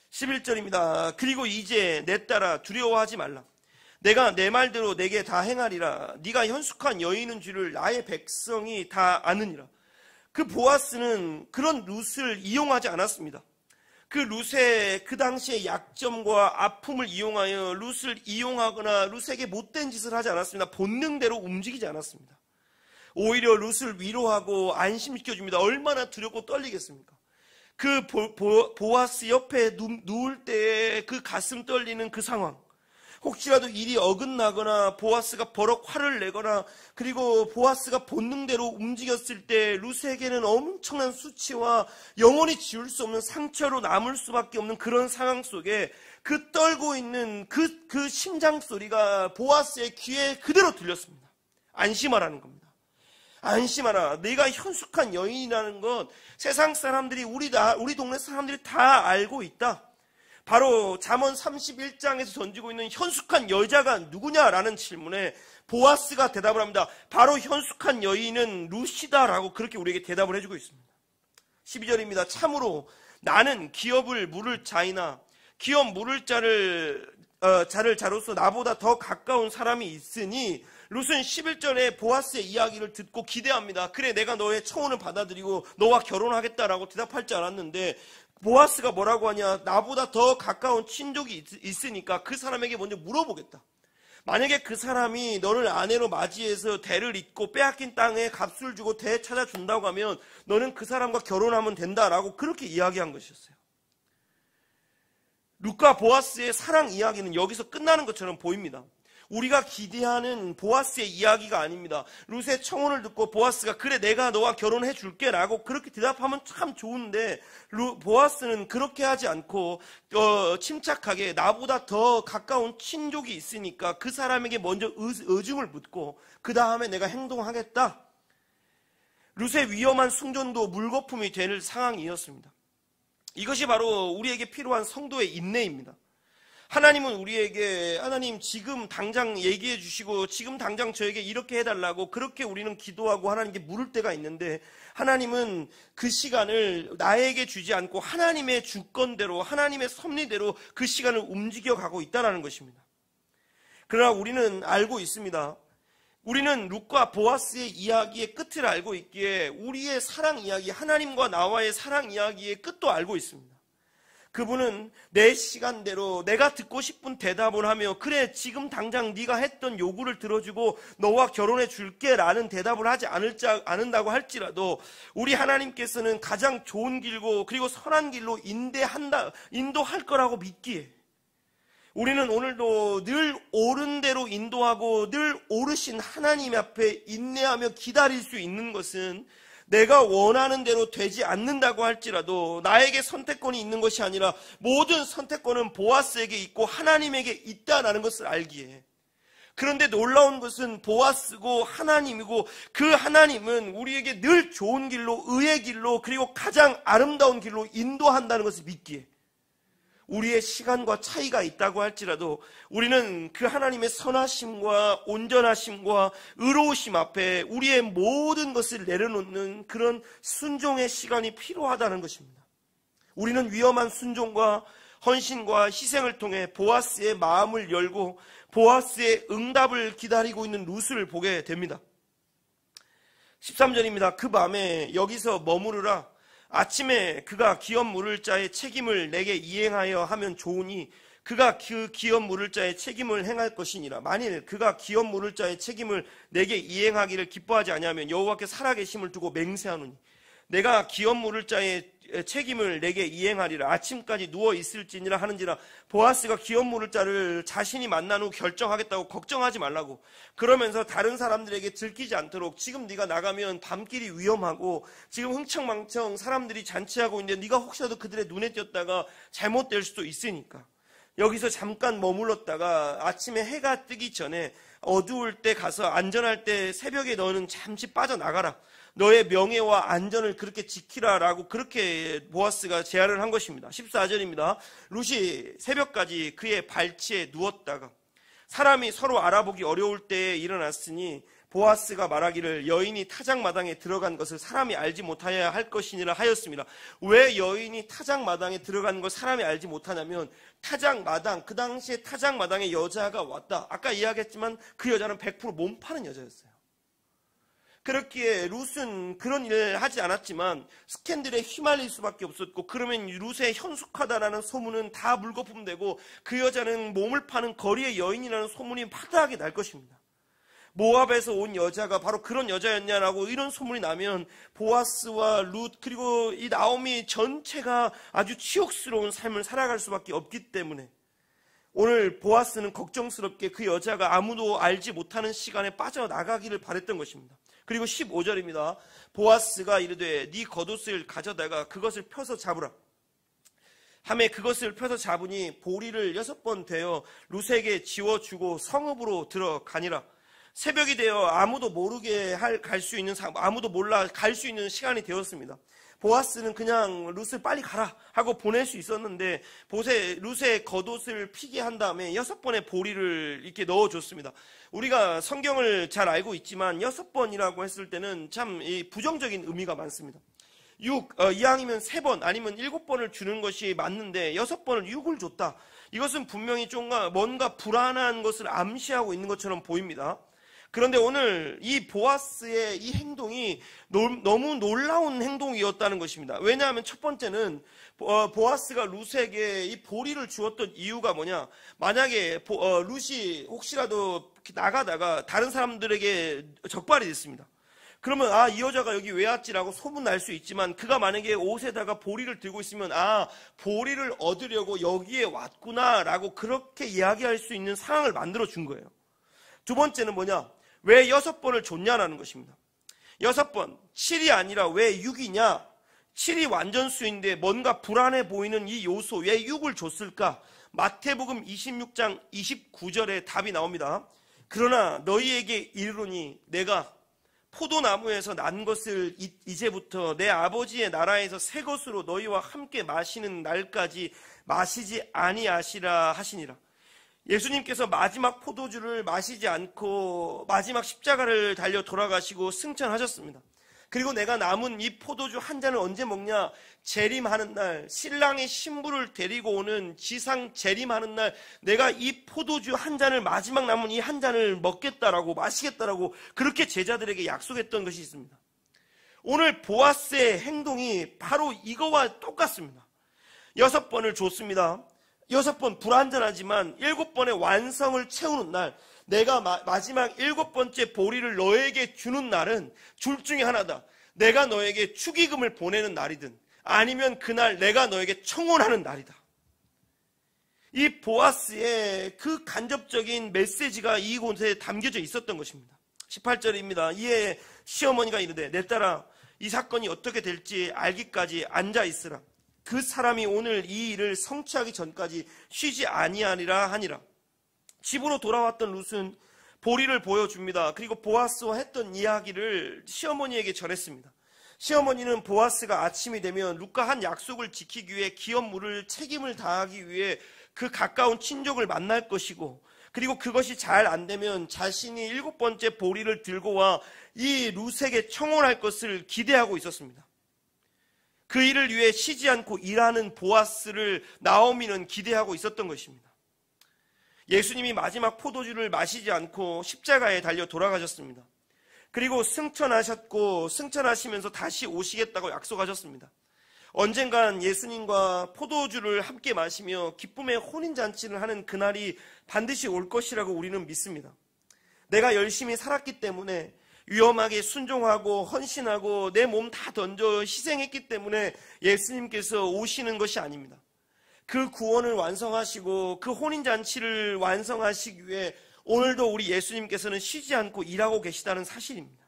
11절입니다. 그리고 이제 내 딸아 두려워하지 말라. 내가 내 말대로 내게 다 행하리라. 네가 현숙한 여인인 줄을 나의 백성이 다 아느니라. 그 보아스는 그런 룻을 이용하지 않았습니다. 그 룻의 그 당시의 약점과 아픔을 이용하여 룻을 이용하거나 룻에게 못된 짓을 하지 않았습니다. 본능대로 움직이지 않았습니다. 오히려 룻을 위로하고 안심시켜줍니다. 얼마나 두렵고 떨리겠습니까? 그 보아스 옆에 누울 때의 그 가슴 떨리는 그 상황, 혹시라도 일이 어긋나거나 보아스가 버럭 화를 내거나 그리고 보아스가 본능대로 움직였을 때 룻에게는 엄청난 수치와 영원히 지울 수 없는 상처로 남을 수밖에 없는 그런 상황 속에 그 떨고 있는 그 심장 소리가 보아스의 귀에 그대로 들렸습니다. 안심하라는 겁니다. 안심하라. 네가 현숙한 여인이라는 것 세상 사람들이 우리 동네 사람들이 다 알고 있다. 바로 잠언 31장에서 던지고 있는 현숙한 여자가 누구냐라는 질문에 보아스가 대답을 합니다. 바로 현숙한 여인은 룻이다라고 그렇게 우리에게 대답을 해주고 있습니다. 12절입니다. 참으로 나는 기업을 물을 자이나 기업 물을 자를 자로서 나보다 더 가까운 사람이 있으니 룻은 11절에 보아스의 이야기를 듣고 기대합니다. 그래, 내가 너의 청혼을 받아들이고 너와 결혼하겠다라고 대답할 줄 알았는데 보아스가 뭐라고 하냐? 나보다 더 가까운 친족이 있으니까 그 사람에게 먼저 물어보겠다. 만약에 그 사람이 너를 아내로 맞이해서 대를 잇고 빼앗긴 땅에 값을 주고 대 찾아준다고 하면 너는 그 사람과 결혼하면 된다라고 그렇게 이야기한 것이었어요. 룻과 보아스의 사랑 이야기는 여기서 끝나는 것처럼 보입니다. 우리가 기대하는 보아스의 이야기가 아닙니다. 룻의 청혼을 듣고 보아스가 그래 내가 너와 결혼해 줄게 라고 그렇게 대답하면 참 좋은데 보아스는 그렇게 하지 않고 침착하게 나보다 더 가까운 친족이 있으니까 그 사람에게 먼저 의중을 묻고 그 다음에 내가 행동하겠다. 룻의 위험한 순종도 물거품이 될 상황이었습니다. 이것이 바로 우리에게 필요한 성도의 인내입니다. 하나님은 우리에게 하나님 지금 당장 얘기해 주시고 지금 당장 저에게 이렇게 해달라고 그렇게 우리는 기도하고 하나님께 물을 때가 있는데, 하나님은 그 시간을 나에게 주지 않고 하나님의 주권대로 하나님의 섭리대로 그 시간을 움직여가고 있다는 것입니다. 그러나 우리는 알고 있습니다. 우리는 룻과 보아스의 이야기의 끝을 알고 있기에 우리의 사랑 이야기, 하나님과 나와의 사랑 이야기의 끝도 알고 있습니다. 그분은 내 시간대로 내가 듣고 싶은 대답을 하며, 그래 지금 당장 네가 했던 요구를 들어주고 너와 결혼해 줄게 라는 대답을 하지 않는다고 할지라도, 우리 하나님께서는 가장 좋은 길고 그리고 선한 길로 인도할 거라고 믿기에, 우리는 오늘도 늘 옳은 대로 인도하고 늘 오르신 하나님 앞에 인내하며 기다릴 수 있는 것은, 내가 원하는 대로 되지 않는다고 할지라도 나에게 선택권이 있는 것이 아니라 모든 선택권은 보아스에게 있고 하나님에게 있다는 것을 알기에, 그런데 놀라운 것은 보아스고 하나님이고, 그 하나님은 우리에게 늘 좋은 길로, 의의 길로, 그리고 가장 아름다운 길로 인도한다는 것을 믿기에, 우리의 시간과 차이가 있다고 할지라도 우리는 그 하나님의 선하심과 온전하심과 의로우심 앞에 우리의 모든 것을 내려놓는 그런 순종의 시간이 필요하다는 것입니다. 우리는 위험한 순종과 헌신과 희생을 통해 보아스의 마음을 열고 보아스의 응답을 기다리고 있는 룻을 보게 됩니다. 13절입니다. 그 밤에 여기서 머무르라. 아침에 그가 기업 물을 자의 책임을 내게 이행하여 하면 좋으니 그가 그 기업 물을 자의 책임을 행할 것이니라. 만일 그가 기업 물을 자의 책임을 내게 이행하기를 기뻐하지 아니하면 여호와께 살아계심을 두고 맹세하노니 내가 기업 물을 자의 책임을 내게 이행하리라. 아침까지 누워 있을지니라 하는지라. 보아스가 기업 물을 자를 자신이 만난 후 결정하겠다고 걱정하지 말라고, 그러면서 다른 사람들에게 들키지 않도록, 지금 네가 나가면 밤길이 위험하고 지금 흥청망청 사람들이 잔치하고 있는데 네가 혹시라도 그들의 눈에 띄었다가 잘못될 수도 있으니까 여기서 잠깐 머물렀다가 아침에 해가 뜨기 전에 어두울 때 가서 안전할 때 새벽에 너는 잠시 빠져나가라. 너의 명예와 안전을 그렇게 지키라라고 그렇게 보아스가 제안을 한 것입니다. 14절입니다. 룻이 새벽까지 그의 발치에 누웠다가 사람이 서로 알아보기 어려울 때에 일어났으니 보아스가 말하기를 여인이 타작마당에 들어간 것을 사람이 알지 못하여야 할 것이니라 하였습니다. 왜 여인이 타작마당에 들어간 걸 사람이 알지 못하냐면, 타작마당, 그 당시에 타작마당에 여자가 왔다. 아까 이야기했지만 그 여자는 100% 몸 파는 여자였어요. 그렇기에 룻은 그런 일을 하지 않았지만 스캔들에 휘말릴 수밖에 없었고, 그러면 룻에 현숙하다라는 소문은 다 물거품되고 그 여자는 몸을 파는 거리의 여인이라는 소문이 파다하게 날 것입니다. 모압에서 온 여자가 바로 그런 여자였냐라고 이런 소문이 나면 보아스와 룻 그리고 이 나오미 전체가 아주 치욕스러운 삶을 살아갈 수밖에 없기 때문에 오늘 보아스는 걱정스럽게 그 여자가 아무도 알지 못하는 시간에 빠져나가기를 바랬던 것입니다. 그리고 15절입니다. 보아스가 이르되 네 겉옷을 가져다가 그것을 펴서 잡으라. 하매 그것을 펴서 잡으니 보리를 6번 되어 룻에게 지워주고 성읍으로 들어가니라. 새벽이 되어 아무도 모르게 갈 수 있는, 아무도 몰라 갈 수 있는 시간이 되었습니다. 보아스는 그냥 룻을 빨리 가라 하고 보낼 수 있었는데 룻의 겉옷을 피게 한 다음에 6번의 보리를 이렇게 넣어줬습니다. 우리가 성경을 잘 알고 있지만 6번이라고 했을 때는 참 부정적인 의미가 많습니다. 이왕이면 3번 아니면 7번을 주는 것이 맞는데 6번을 6을 줬다. 이것은 분명히 좀 뭔가 불안한 것을 암시하고 있는 것처럼 보입니다. 그런데 오늘 이 보아스의 이 행동이 너무 놀라운 행동이었다는 것입니다. 왜냐하면 첫 번째는 보아스가 룻에게 이 보리를 주었던 이유가 뭐냐, 만약에 룻이 혹시라도 나가다가 다른 사람들에게 적발이 됐습니다. 그러면 이 여자가 여기 왜 왔지라고 소문날 수 있지만, 그가 만약에 옷에다가 보리를 들고 있으면 보리를 얻으려고 여기에 왔구나 라고 그렇게 이야기할 수 있는 상황을 만들어 준 거예요. 두 번째는 뭐냐, 왜 6번을 줬냐라는 것입니다. 6번, 7이 아니라 왜 6이냐? 7이 완전수인데 뭔가 불안해 보이는 이 요소, 왜 6을 줬을까? 마태복음 26장 29절에 답이 나옵니다. 그러나 너희에게 이르노니 내가 포도나무에서 난 것을 이제부터 내 아버지의 나라에서 새 것으로 너희와 함께 마시는 날까지 마시지 아니하시라 하시니라. 예수님께서 마지막 포도주를 마시지 않고 마지막 십자가를 달려 돌아가시고 승천하셨습니다. 그리고 내가 남은 이 포도주 한 잔을 언제 먹냐? 재림하는 날, 신랑의 신부를 데리고 오는 지상 재림하는 날, 내가 이 포도주 한 잔을, 마지막 남은 이 한 잔을 먹겠다라고, 마시겠다라고 그렇게 제자들에게 약속했던 것이 있습니다. 오늘 보아스의 행동이 바로 이거와 똑같습니다. 6번을 줬습니다. 6번 불완전하지만 7번의 완성을 채우는 날, 내가 마지막 7번째 보리를 너에게 주는 날은 둘 중에 하나다. 내가 너에게 축의금을 보내는 날이든 아니면 그날 내가 너에게 청혼하는 날이다. 이 보아스의 그 간접적인 메시지가 이곳에 담겨져 있었던 것입니다. 18절입니다. 이에 시어머니가 이르되 내 딸아 이 사건이 어떻게 될지 알기까지 앉아 있으라. 그 사람이 오늘 이 일을 성취하기 전까지 쉬지 아니하리라 하니라. 집으로 돌아왔던 룻은 보리를 보여줍니다. 그리고 보아스와 했던 이야기를 시어머니에게 전했습니다. 시어머니는 보아스가 아침이 되면 룻과 한 약속을 지키기 위해 기업물을 책임을 다하기 위해 그 가까운 친족을 만날 것이고, 그리고 그것이 잘 안 되면 자신이 7번째 보리를 들고 와 이 룻에게 청혼할 것을 기대하고 있었습니다. 그 일을 위해 쉬지 않고 일하는 보아스를 나오미는 기대하고 있었던 것입니다. 예수님이 마지막 포도주를 마시지 않고 십자가에 달려 돌아가셨습니다. 그리고 승천하셨고 승천하시면서 다시 오시겠다고 약속하셨습니다. 언젠간 예수님과 포도주를 함께 마시며 기쁨의 혼인잔치를 하는 그날이 반드시 올 것이라고 우리는 믿습니다. 내가 열심히 살았기 때문에, 위험하게 순종하고 헌신하고 내 몸 다 던져 희생했기 때문에 예수님께서 오시는 것이 아닙니다. 그 구원을 완성하시고 그 혼인잔치를 완성하시기 위해 오늘도 우리 예수님께서는 쉬지 않고 일하고 계시다는 사실입니다.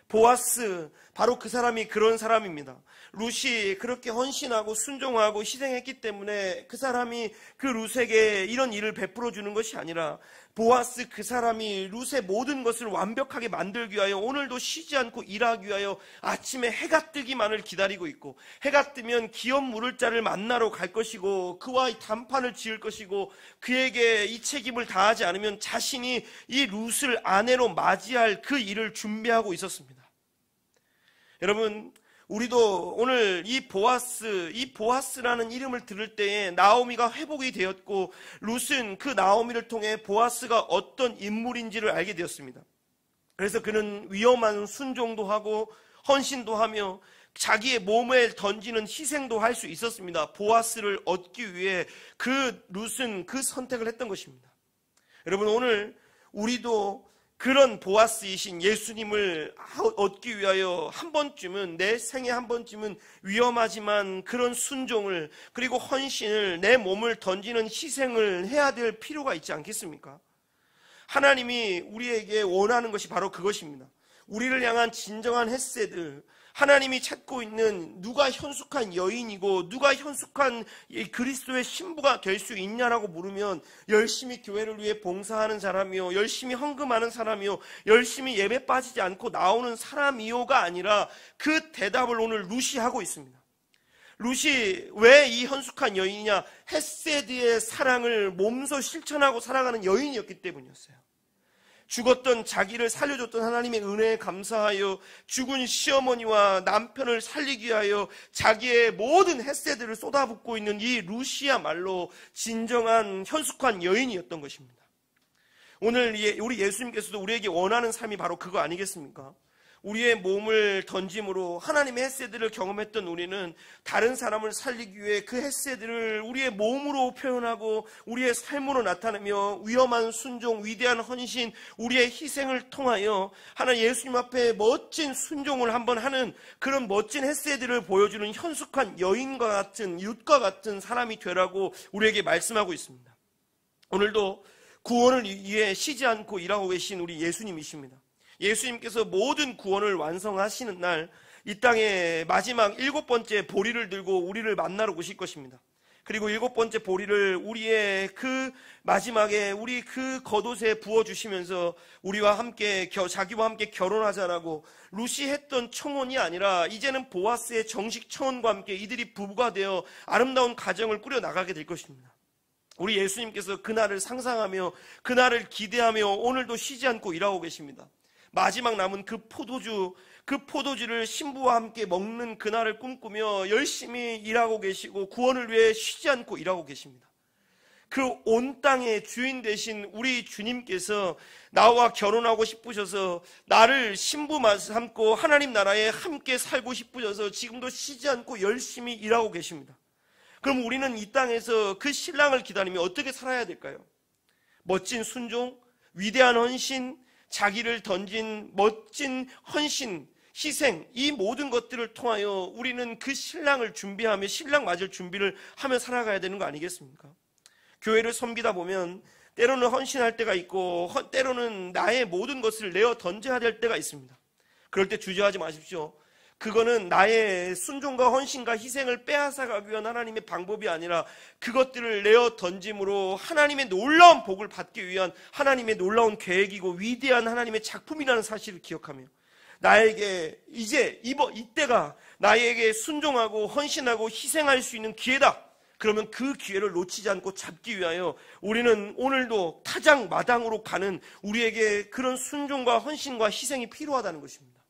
보아스, 바로 그 사람이 그런 사람입니다. 룻이 그렇게 헌신하고 순종하고 희생했기 때문에 그 사람이 그 룻에게 이런 일을 베풀어 주는 것이 아니라, 보아스 그 사람이 룻의 모든 것을 완벽하게 만들기 위하여 오늘도 쉬지 않고 일하기 위하여 아침에 해가 뜨기만을 기다리고 있고, 해가 뜨면 기업 물을 자를 만나러 갈 것이고 그와 단판을 지을 것이고, 그에게 이 책임을 다하지 않으면 자신이 이 룻을 아내로 맞이할 그 일을 준비하고 있었습니다. 여러분, 우리도 오늘 이 보아스라는 이름을 들을 때에 나오미가 회복이 되었고, 룻은 그 나오미를 통해 보아스가 어떤 인물인지를 알게 되었습니다. 그래서 그는 위험한 순종도 하고 헌신도 하며 자기의 몸을 던지는 희생도 할 수 있었습니다. 보아스를 얻기 위해 그 룻은 그 선택을 했던 것입니다. 여러분, 오늘 우리도 그런 보아스이신 예수님을 얻기 위하여 한 번쯤은, 내 생에 한 번쯤은 위험하지만 그런 순종을, 그리고 헌신을, 내 몸을 던지는 희생을 해야 될 필요가 있지 않겠습니까? 하나님이 우리에게 원하는 것이 바로 그것입니다. 우리를 향한 진정한 헤세드, 하나님이 찾고 있는 누가 현숙한 여인이고 누가 현숙한 그리스도의 신부가 될 수 있냐라고 물으면, 열심히 교회를 위해 봉사하는 사람이요, 열심히 헌금하는 사람이요, 열심히 예배 빠지지 않고 나오는 사람이요가 아니라, 그 대답을 오늘 룻이 하고 있습니다. 룻이 왜 이 현숙한 여인이냐? 헤세드의 사랑을 몸소 실천하고 살아가는 여인이었기 때문이었어요. 죽었던 자기를 살려줬던 하나님의 은혜에 감사하여 죽은 시어머니와 남편을 살리기 위하여 자기의 모든 헤세드를 쏟아붓고 있는 이 룻이야말로 진정한 현숙한 여인이었던 것입니다. 오늘 우리 예수님께서도 우리에게 원하는 삶이 바로 그거 아니겠습니까? 우리의 몸을 던짐으로 하나님의 헤세드를 경험했던 우리는 다른 사람을 살리기 위해 그 헤세드를 우리의 몸으로 표현하고 우리의 삶으로 나타내며, 위험한 순종, 위대한 헌신, 우리의 희생을 통하여 하나님 예수님 앞에 멋진 순종을 한번 하는 그런 멋진 헤세드를 보여주는 현숙한 여인과 같은, 룻과 같은 사람이 되라고 우리에게 말씀하고 있습니다. 오늘도 구원을 위해 쉬지 않고 일하고 계신 우리 예수님이십니다. 예수님께서 모든 구원을 완성하시는 날, 이 땅에 마지막 7번째 보리를 들고 우리를 만나러 오실 것입니다. 그리고 7번째 보리를 우리의 그 마지막에 우리 그 겉옷에 부어주시면서 우리와 함께 자기와 함께 결혼하자라고 룻이 했던 청혼이 아니라 이제는 보아스의 정식 청혼과 함께 이들이 부부가 되어 아름다운 가정을 꾸려나가게 될 것입니다. 우리 예수님께서 그날을 상상하며 그날을 기대하며 오늘도 쉬지 않고 일하고 계십니다. 마지막 남은 그 포도주를 신부와 함께 먹는 그날을 꿈꾸며 열심히 일하고 계시고 구원을 위해 쉬지 않고 일하고 계십니다. 그 온 땅의 주인 되신 우리 주님께서 나와 결혼하고 싶으셔서 나를 신부 삼고 하나님 나라에 함께 살고 싶으셔서 지금도 쉬지 않고 열심히 일하고 계십니다. 그럼 우리는 이 땅에서 그 신랑을 기다리며 어떻게 살아야 될까요? 멋진 순종, 위대한 헌신, 자기를 던진 멋진 헌신, 희생, 이 모든 것들을 통하여 우리는 그 신랑을 준비하며 신랑 맞을 준비를 하며 살아가야 되는 거 아니겠습니까? 교회를 섬기다 보면 때로는 헌신할 때가 있고 때로는 나의 모든 것을 내어 던져야 될 때가 있습니다. 그럴 때 주저하지 마십시오. 그거는 나의 순종과 헌신과 희생을 빼앗아가기 위한 하나님의 방법이 아니라 그것들을 내어 던짐으로 하나님의 놀라운 복을 받기 위한 하나님의 놀라운 계획이고 위대한 하나님의 작품이라는 사실을 기억하며 나에게 이때가 나에게 순종하고 헌신하고 희생할 수 있는 기회다. 그러면 그 기회를 놓치지 않고 잡기 위하여 우리는 오늘도 타장 마당으로 가는 우리에게 그런 순종과 헌신과 희생이 필요하다는 것입니다.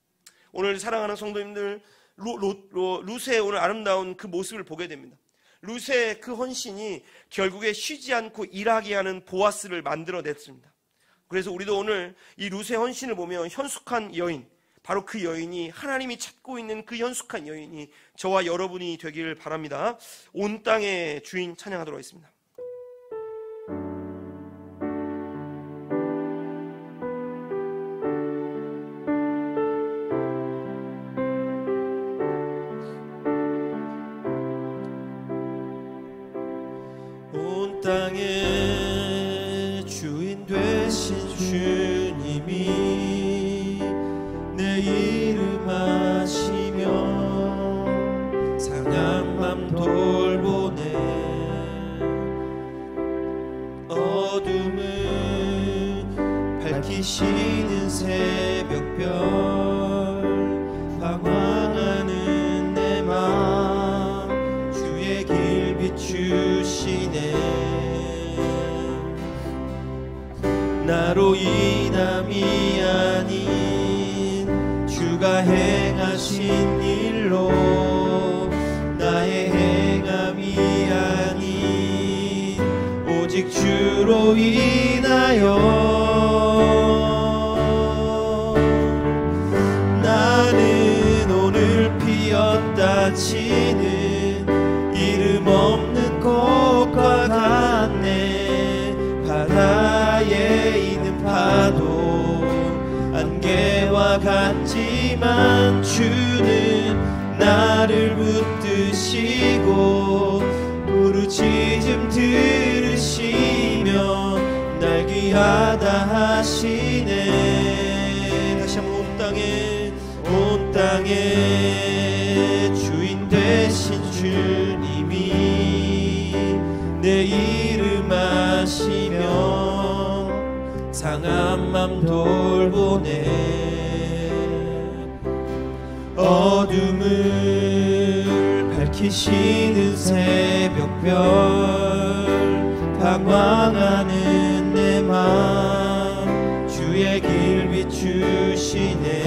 오늘 사랑하는 성도님들, 룻의 오늘 아름다운 그 모습을 보게 됩니다. 룻의 그 헌신이 결국에 쉬지 않고 일하게 하는 보아스를 만들어냈습니다. 그래서 우리도 오늘 이 룻의 헌신을 보면 현숙한 여인, 바로 그 여인이 하나님이 찾고 있는 그 현숙한 여인이 저와 여러분이 되기를 바랍니다. 온 땅의 주인 찬양하도록 하겠습니다. 온 땅의 주인 되신 주님이 내 이름 아시며 상한 맘 돌보네. 어둠을 밝히시는 새벽별 방황하는 내 맘 주의 길 비추시네. 나로 인함이 아닌 주가 행하신 일로 나의 행함이 아닌 오직 주로 인하여 나는 오늘 피었다 치는 이름 없는 꽃과 같네. 바다에 있는 파도 안개와 같지만 주는 나를 붙드시고 부르짖음 들으시며 날 귀하다 하시네. 다시 한번 온 땅에 주인 되신 주님이 내 이름 아시며 상한 맘 돌보네. 어둠을 밝히시는 새벽별 방황하는 내 맘 주의 길 비추시네.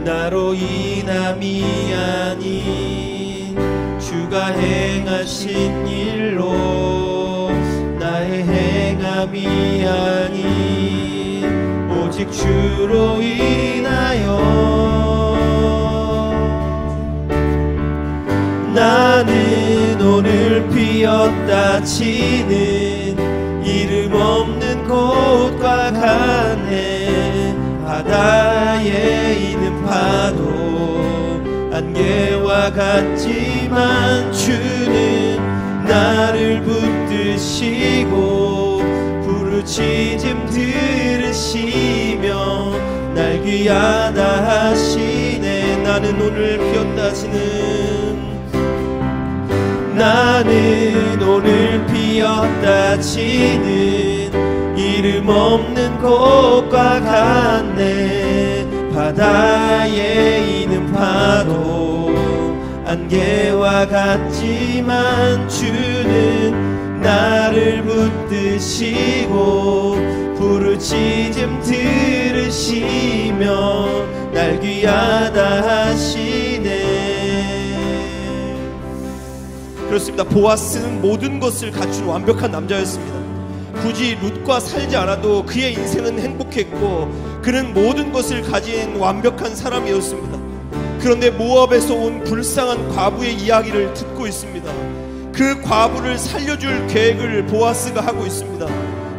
나로 인함이 아닌 주가 행하신 일로 나의 행함이 아닌 오직 주로 인하여 나는 오늘 피었다 치는 이름 없는 꽃과 같네. 바다에 있는 파도 안개와 같지만 주는 나를 붙드시고 부르짖음 들으시며 날 귀하다 하시네. 나는 오늘 피었다 치는 나는 오늘 피었다 치는 이름 없는 곳과 같네. 바다에 있는 파도 안개와 같지만 주는 나를 붙드시고 부르짖음 들으시며 날 귀하다 하시네. 그렇습니다. 보아스는 모든 것을 갖춘 완벽한 남자였습니다. 굳이 룻과 살지 않아도 그의 인생은 행복했고 그는 모든 것을 가진 완벽한 사람이었습니다. 그런데 모압에서 온 불쌍한 과부의 이야기를 듣고 있습니다. 그 과부를 살려줄 계획을 보아스가 하고 있습니다.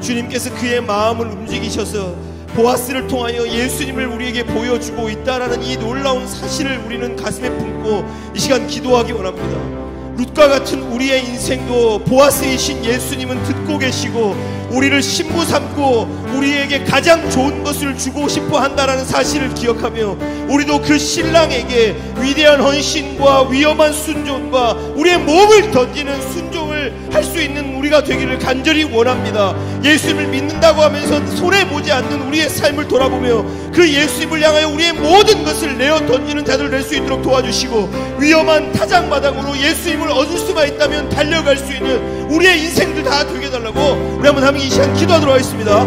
주님께서 그의 마음을 움직이셔서 보아스를 통하여 예수님을 우리에게 보여주고 있다라는 이 놀라운 사실을 우리는 가슴에 품고 이 시간 기도하기 원합니다. 룻과 같은 우리의 인생도 보아스이신 예수님은 듣고 계시고 우리를 신부 삼고 우리에게 가장 좋은 것을 주고 싶어 한다는 사실을 기억하며 우리도 그 신랑에게 위대한 헌신과 위험한 순종과 우리의 몸을 던지는 순종을 할 수 있는 우리가 되기를 간절히 원합니다. 예수님을 믿는다고 하면서 손해보지 않는 우리의 삶을 돌아보며 그 예수님을 향하여 우리의 모든 것을 내어 던지는 자들 될 수 있도록 도와주시고 위험한 타작마당으로 예수님을 얻을 수만 있다면 달려갈 수 있는 우리의 인생들 다 되게 해달라고 우리 한번 함께 이 시간 기도하도록 하겠습니다.